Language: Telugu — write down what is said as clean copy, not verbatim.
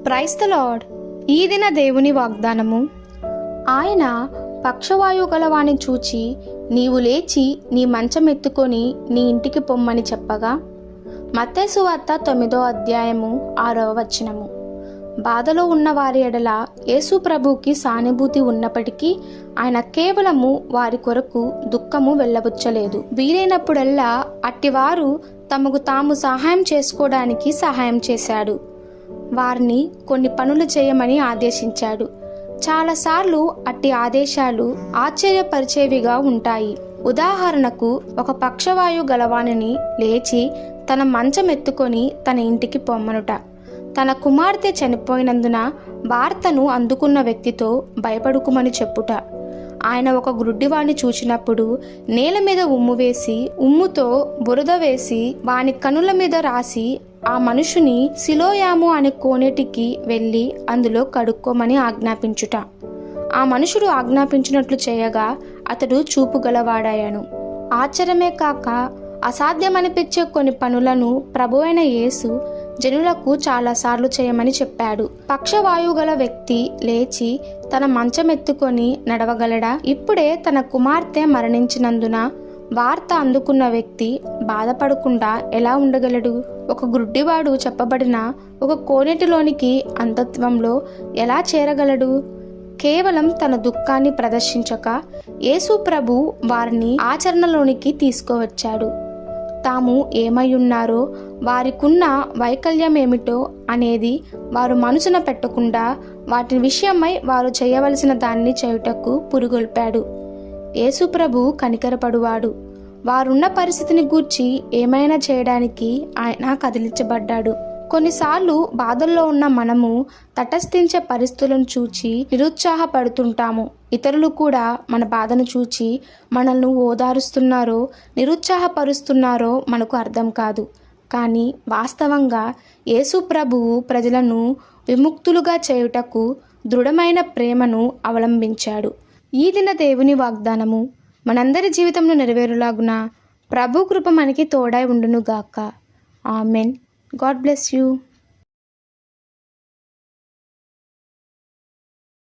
Praise the lord. ఈ దిన దేవుని వాగ్దానము. ఆయన పక్షవాయువు గలవాని చూచి, నీవు లేచి నీ మంచం ఎత్తుకొని నీ ఇంటికి పొమ్మని చెప్పగా. మత్తయి సువార్త 9వ అధ్యాయము 6వ వచనము. బాధలో ఉన్న వారి ఎడల యేసు ప్రభువుకి సానుభూతి ఉన్నప్పటికీ ఆయన కేవలము వారి కొరకు దుఃఖము వెళ్ళబుచ్చలేదు. వీలైనప్పుడల్లా అట్టివారు తమకు తాము సహాయం చేసుకోవడానికి సహాయం చేశాడు. వారిని కొన్ని పనులు చేయమని ఆదేశించాడు. చాలాసార్లు అట్టి ఆదేశాలు ఆశ్చర్యపరిచేవిగా ఉంటాయి. ఉదాహరణకు, ఒక పక్షవాయువు గలవానిని లేచి తన మంచం ఎత్తుకొని తన ఇంటికి పొమ్మనుట. తన కుమార్తె చనిపోయినందున వార్తను అందుకున్న వ్యక్తితో భయపడుకుమని చెప్పుట. ఆయన ఒక గ్రుడ్డివాణ్ణి చూచినప్పుడు నేల మీద ఉమ్ము వేసి, ఉమ్ముతో బురద వేసి వాని కనుల మీద రాసి ఆ మనుషుని సిలోయాము అనే కోనేటికి వెళ్ళి అందులో కడుక్కోమని ఆజ్ఞాపించుట. ఆ మనుషుడు ఆజ్ఞాపించినట్లు చేయగా అతడు చూపు గలవాడాయను. ఆశ్చర్యమే కాక అసాధ్యమనిపించే కొన్ని పనులను ప్రభువైన యేసు జనులకు చాలాసార్లు చేయమని చెప్పాడు. పక్షవాయువు గల వ్యక్తి లేచి తన మంచం ఎత్తుకొని నడవగలడా? ఇప్పుడే తన కుమార్తె మరణించినందున వార్త అందుకున్న వ్యక్తి బాధపడకుండా ఎలా ఉండగలడు? ఒక గ్రుడ్డివాడు చెప్పబడిన ఒక కోనేటిలోనికి అంతత్వంలో ఎలా చేరగలడు? కేవలం తన దుఃఖాన్ని ప్రదర్శించక యేసు ప్రభు వారిని ఆచరణలోనికి తీసుకువచ్చాడు. తాము ఏమై ఉన్నారో, వారికున్న వైకల్యం ఏమిటో అనేది వారు మనసున పెట్టకుండా వాటి విషయమై వారు చేయవలసిన దాన్ని చేయుటకు పురుగొల్పాడు. యేసు ప్రభు కనికరపడువాడు. వారున్న పరిస్థితిని గూర్చి ఏమైనా చేయడానికి ఆయన కదిలించబడ్డాడు. కొన్నిసార్లు బాధల్లో ఉన్న మనము తటస్థించే పరిస్థితులను చూచి నిరుత్సాహపడుతుంటాము. ఇతరులు కూడా మన బాధను చూచి మనల్ని ఓదారుస్తున్నారో నిరుత్సాహపరుస్తున్నారో మనకు అర్థం కాదు. కానీ వాస్తవంగా యేసు ప్రభువు ప్రజలను విముక్తులుగా చేయుటకు దృఢమైన ప్రేమను అవలంబించాడు. ఈ దిన దేవుని వాగ్దానము మనందరి జీవితంలో నెరవేరులాగున ప్రభు కృప మనకి తోడై ఉండునుగాక. ఆమెన్. God bless you.